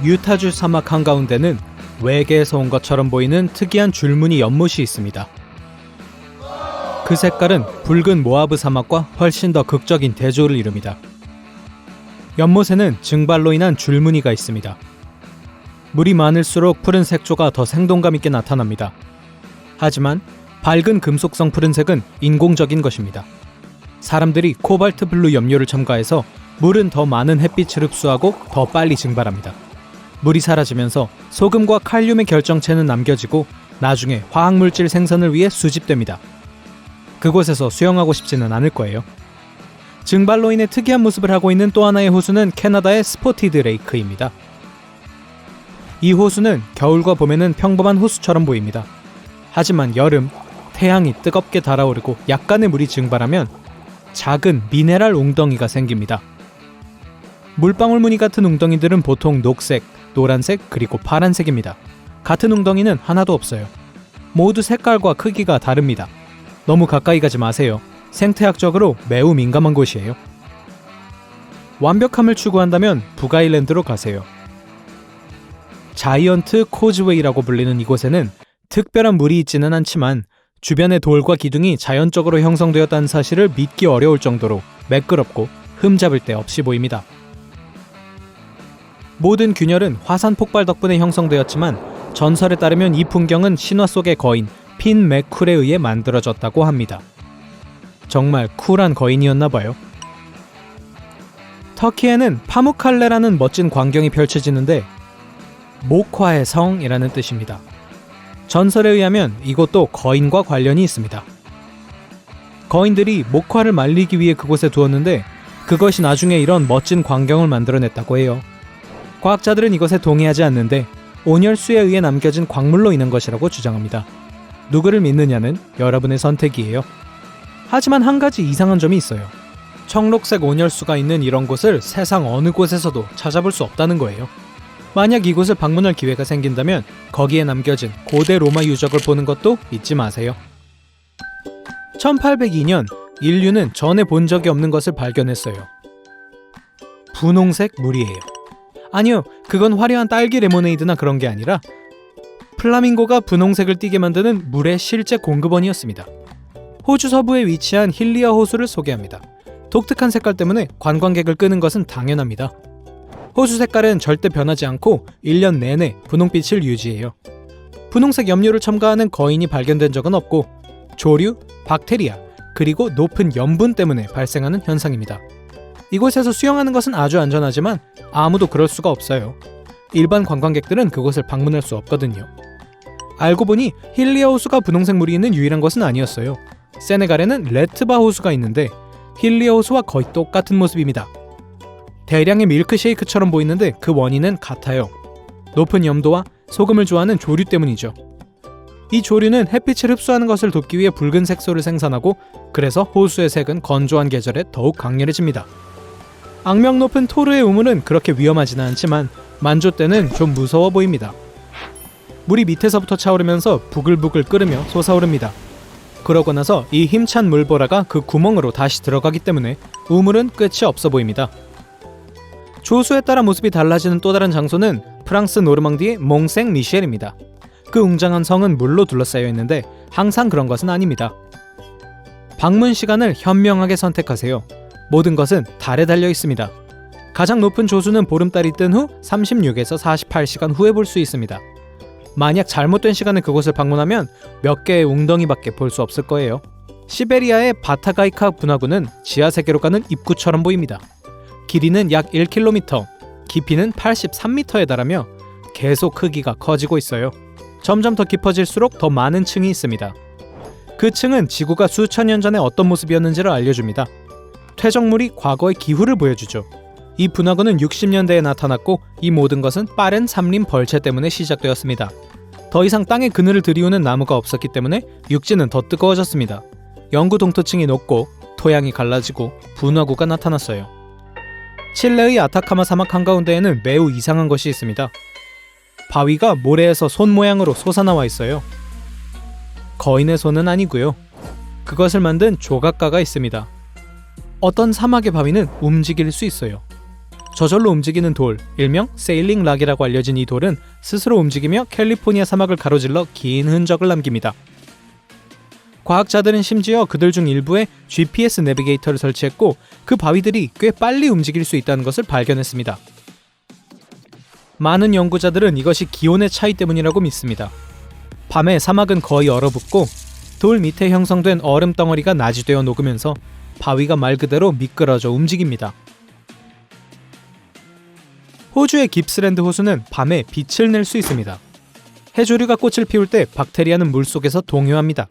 유타주 사막 한가운데는 외계에서 온 것처럼 보이는 특이한 줄무늬 연못이 있습니다. 그 색깔은 붉은 모아브 사막과 훨씬 더 극적인 대조를 이룹니다. 연못에는 증발로 인한 줄무늬가 있습니다. 물이 많을수록 푸른 색조가 더 생동감 있게 나타납니다. 하지만 밝은 금속성 푸른색은 인공적인 것입니다. 사람들이 코발트 블루 염료를 첨가해서 물은 더 많은 햇빛을 흡수하고 더 빨리 증발합니다. 물이 사라지면서 소금과 칼륨의 결정체는 남겨지고 나중에 화학물질 생산을 위해 수집됩니다. 그곳에서 수영하고 싶지는 않을 거예요. 증발로 인해 특이한 모습을 하고 있는 또 하나의 호수는 캐나다의 스포티드 레이크입니다. 이 호수는 겨울과 봄에는 평범한 호수처럼 보입니다. 하지만 여름, 태양이 뜨겁게 달아오르고 약간의 물이 증발하면 작은 미네랄 웅덩이가 생깁니다. 물방울 무늬 같은 웅덩이들은 보통 녹색, 노란색, 그리고 파란색입니다. 같은 웅덩이는 하나도 없어요. 모두 색깔과 크기가 다릅니다. 너무 가까이 가지 마세요. 생태학적으로 매우 민감한 곳이에요. 완벽함을 추구한다면 북아일랜드로 가세요. 자이언트 코즈웨이라고 불리는 이곳에는 특별한 물이 있지는 않지만 주변의 돌과 기둥이 자연적으로 형성되었다는 사실을 믿기 어려울 정도로 매끄럽고 흠잡을 데 없이 보입니다. 모든 균열은 화산 폭발 덕분에 형성되었지만 전설에 따르면 이 풍경은 신화 속의 거인 핀 맥쿨에 의해 만들어졌다고 합니다. 정말 쿨한 거인이었나봐요. 터키에는 파무칼레라는 멋진 광경이 펼쳐지는데 목화의 성이라는 뜻입니다. 전설에 의하면 이곳도 거인과 관련이 있습니다. 거인들이 목화를 말리기 위해 그곳에 두었는데 그것이 나중에 이런 멋진 광경을 만들어냈다고 해요. 과학자들은 이것에 동의하지 않는데 온열수에 의해 남겨진 광물로 인한 것이라고 주장합니다. 누구를 믿느냐는 여러분의 선택이에요. 하지만 한 가지 이상한 점이 있어요. 청록색 온열수가 있는 이런 곳을 세상 어느 곳에서도 찾아볼 수 없다는 거예요. 만약 이곳을 방문할 기회가 생긴다면 거기에 남겨진 고대 로마 유적을 보는 것도 잊지 마세요. 1802년 인류는 전에 본 적이 없는 것을 발견했어요. 분홍색 물이에요. 아니요, 그건 화려한 딸기 레모네이드나 그런 게 아니라 플라밍고가 분홍색을 띠게 만드는 물의 실제 공급원이었습니다. 호주 서부에 위치한 힐리어 호수를 소개합니다. 독특한 색깔 때문에 관광객을 끄는 것은 당연합니다. 호수 색깔은 절대 변하지 않고 1년 내내 분홍빛을 유지해요. 분홍색 염료를 첨가하는 거인이 발견된 적은 없고 조류, 박테리아, 그리고 높은 염분 때문에 발생하는 현상입니다. 이곳에서 수영하는 것은 아주 안전하지만 아무도 그럴 수가 없어요. 일반 관광객들은 그곳을 방문할 수 없거든요. 알고 보니 힐리어 호수가 분홍색 물이 있는 유일한 곳은 아니었어요. 세네갈에는 레트바 호수가 있는데 힐리어 호수와 거의 똑같은 모습입니다. 대량의 밀크쉐이크처럼 보이는데 그 원인은 같아요. 높은 염도와 소금을 좋아하는 조류 때문이죠. 이 조류는 햇빛을 흡수하는 것을 돕기 위해 붉은 색소를 생산하고 그래서 호수의 색은 건조한 계절에 더욱 강렬해집니다. 악명 높은 토르의 우물은 그렇게 위험하지는 않지만 만조 때는 좀 무서워 보입니다. 물이 밑에서부터 차오르면서 부글부글 끓으며 솟아오릅니다. 그러고 나서 이 힘찬 물보라가 그 구멍으로 다시 들어가기 때문에 우물은 끝이 없어 보입니다. 조수에 따라 모습이 달라지는 또 다른 장소는 프랑스 노르망디의 몽생 미셸입니다. 그 웅장한 성은 물로 둘러싸여 있는데 항상 그런 것은 아닙니다. 방문 시간을 현명하게 선택하세요. 모든 것은 달에 달려 있습니다. 가장 높은 조수는 보름달이 뜬 후 36에서 48시간 후에 볼 수 있습니다. 만약 잘못된 시간에 그곳을 방문하면 몇 개의 웅덩이밖에 볼 수 없을 거예요. 시베리아의 바타가이카 분화구는 지하세계로 가는 입구처럼 보입니다. 길이는 약 1km, 깊이는 83m에 달하며 계속 크기가 커지고 있어요. 점점 더 깊어질수록 더 많은 층이 있습니다. 그 층은 지구가 수천 년 전에 어떤 모습이었는지를 알려줍니다. 퇴적물이 과거의 기후를 보여주죠. 이 분화구는 60년대에 나타났고 이 모든 것은 빠른 산림 벌채 때문에 시작되었습니다. 더 이상 땅에 그늘을 들이우는 나무가 없었기 때문에 육지는 더 뜨거워졌습니다. 영구 동토층이 녹고 토양이 갈라지고 분화구가 나타났어요. 칠레의 아타카마 사막 한가운데에는 매우 이상한 것이 있습니다. 바위가 모래에서 손 모양으로 솟아나와 있어요. 거인의 손은 아니고요. 그것을 만든 조각가가 있습니다. 어떤 사막의 바위는 움직일 수 있어요. 저절로 움직이는 돌, 일명 세일링 락이라고 알려진 이 돌은 스스로 움직이며 캘리포니아 사막을 가로질러 긴 흔적을 남깁니다. 과학자들은 심지어 그들 중 일부에 GPS 내비게이터를 설치했고 그 바위들이 꽤 빨리 움직일 수 있다는 것을 발견했습니다. 많은 연구자들은 이것이 기온의 차이 때문이라고 믿습니다. 밤에 사막은 거의 얼어붙고 돌 밑에 형성된 얼음 덩어리가 낮이 되어 녹으면서 바위가 말 그대로 미끄러져 움직입니다. 호주의 깁스랜드 호수는 밤에 빛을 낼 수 있습니다. 해조류가 꽃을 피울 때 박테리아는 물속에서 동요합니다.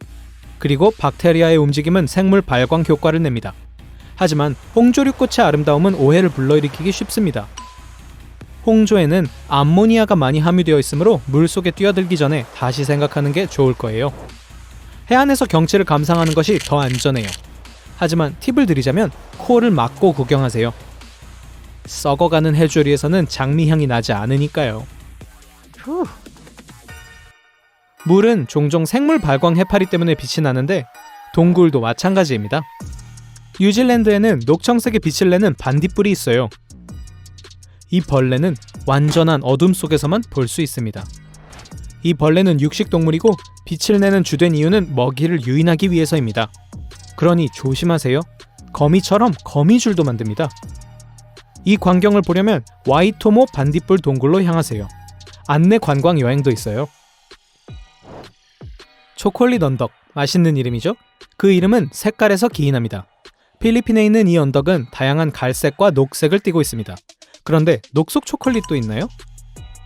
그리고 박테리아의 움직임은 생물 발광 효과를 냅니다. 하지만 홍조류꽃의 아름다움은 오해를 불러일으키기 쉽습니다. 홍조에는 암모니아가 많이 함유되어 있으므로 물속에 뛰어들기 전에 다시 생각하는 게 좋을 거예요. 해안에서 경치를 감상하는 것이 더 안전해요. 하지만 팁을 드리자면 코를 막고 구경하세요. 썩어가는 해조류에서는 장미향이 나지 않으니까요. 물은 종종 생물 발광 해파리 때문에 빛이 나는데 동굴도 마찬가지입니다. 뉴질랜드에는 녹청색의 빛을 내는 반딧불이 있어요. 이 벌레는 완전한 어둠 속에서만 볼 수 있습니다. 이 벌레는 육식동물이고 빛을 내는 주된 이유는 먹이를 유인하기 위해서입니다. 그러니 조심하세요. 거미처럼 거미줄도 만듭니다. 이 광경을 보려면 와이토모 반딧불 동굴로 향하세요. 안내 관광 여행도 있어요. 초콜릿 언덕, 맛있는 이름이죠? 그 이름은 색깔에서 기인합니다. 필리핀에 있는 이 언덕은 다양한 갈색과 녹색을 띠고 있습니다. 그런데 녹속 초콜릿도 있나요?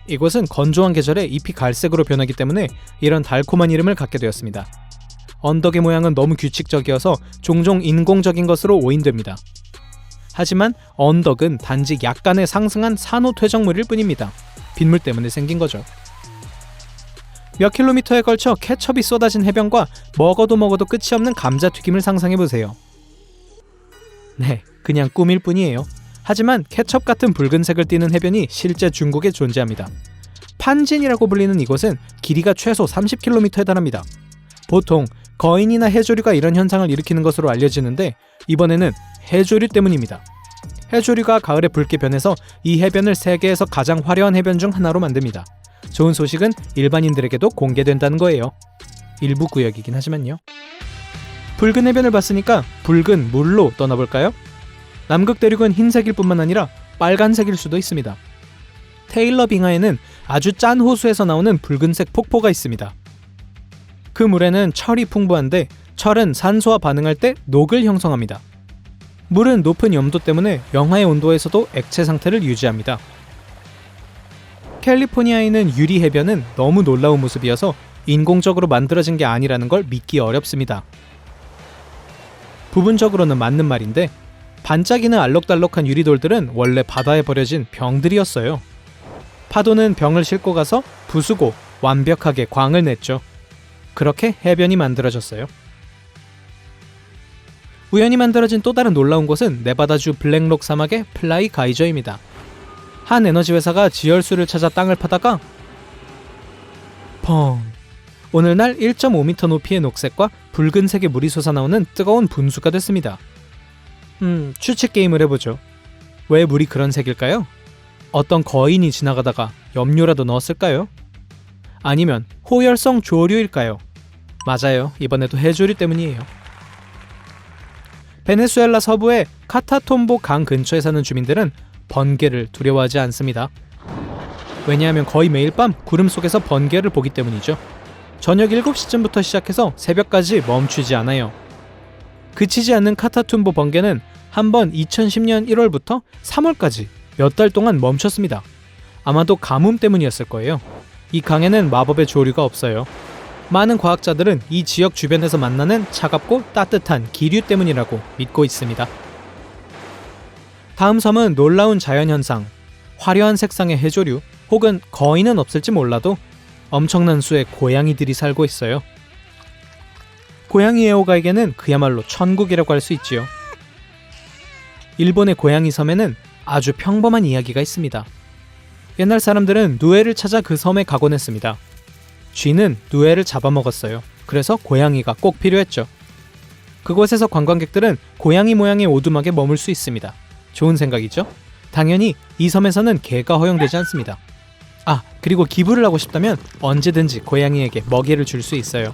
이곳은 건조한 계절에 잎이 갈색으로 변하기 때문에 이런 달콤한 이름을 갖게 되었습니다. 언덕의 모양은 너무 규칙적이어서 종종 인공적인 것으로 오인됩니다. 하지만 언덕은 단지 약간의 상승한 산호퇴적물일 뿐입니다. 빗물 때문에 생긴 거죠. 몇 킬로미터에 걸쳐 케첩이 쏟아진 해변과 먹어도 끝이 없는 감자튀김을 상상해보세요. 네, 그냥 꿈일 뿐이에요. 하지만 케첩 같은 붉은색을 띠는 해변이 실제 중국에 존재합니다. 판진이라고 불리는 이곳은 길이가 최소 30km에 달합니다. 보통 거인이나 해조류가 이런 현상을 일으키는 것으로 알려지는데 이번에는 해조류 때문입니다. 해조류가 가을에 붉게 변해서 이 해변을 세계에서 가장 화려한 해변 중 하나로 만듭니다. 좋은 소식은 일반인들에게도 공개된다는 거예요. 일부 구역이긴 하지만요. 붉은 해변을 봤으니까 붉은 물로 떠나볼까요? 남극 대륙은 흰색일 뿐만 아니라 빨간색일 수도 있습니다. 테일러 빙하에는 아주 짠 호수에서 나오는 붉은색 폭포가 있습니다. 그 물에는 철이 풍부한데 철은 산소와 반응할 때 녹을 형성합니다. 물은 높은 염도 때문에 영하의 온도에서도 액체 상태를 유지합니다. 캘리포니아에 있는 유리 해변은 너무 놀라운 모습이어서 인공적으로 만들어진 게 아니라는 걸 믿기 어렵습니다. 부분적으로는 맞는 말인데 반짝이는 알록달록한 유리돌들은 원래 바다에 버려진 병들이었어요. 파도는 병을 싣고 가서 부수고 완벽하게 광을 냈죠. 그렇게 해변이 만들어졌어요. 우연히 만들어진 또 다른 놀라운 곳은 네바다주 블랙록 사막의 플라이 가이저입니다. 한 에너지 회사가 지열수를 찾아 땅을 파다가 펑! 오늘날 1.5m 높이의 녹색과 붉은색의 물이 솟아나오는 뜨거운 분수가 됐습니다. 추측 게임을 해보죠. 왜 물이 그런 색일까요? 어떤 거인이 지나가다가 염료라도 넣었을까요? 아니면 호열성 조류일까요? 맞아요. 이번에도 해조류 때문이에요. 베네수엘라 서부의 카타톰보 강 근처에 사는 주민들은 번개를 두려워하지 않습니다. 왜냐하면 거의 매일 밤 구름 속에서 번개를 보기 때문이죠. 저녁 7시쯤부터 시작해서 새벽까지 멈추지 않아요. 그치지 않는 카타툼보 번개는 한번 2010년 1월부터 3월까지 몇 달 동안 멈췄습니다. 아마도 가뭄 때문이었을 거예요. 이 강에는 마법의 조류가 없어요. 많은 과학자들은 이 지역 주변에서 만나는 차갑고 따뜻한 기류 때문이라고 믿고 있습니다. 다음 섬은 놀라운 자연현상, 화려한 색상의 해조류 혹은 거인은 없을지 몰라도 엄청난 수의 고양이들이 살고 있어요. 고양이 애호가에게는 그야말로 천국이라고 할 수 있지요. 일본의 고양이 섬에는 아주 평범한 이야기가 있습니다. 옛날 사람들은 누에를 찾아 그 섬에 가곤 했습니다. 쥐는 누에를 잡아먹었어요. 그래서 고양이가 꼭 필요했죠. 그곳에서 관광객들은 고양이 모양의 오두막에 머물 수 있습니다. 좋은 생각이죠? 당연히 이 섬에서는 개가 허용되지 않습니다. 아, 그리고 기부를 하고 싶다면 언제든지 고양이에게 먹이를 줄 수 있어요.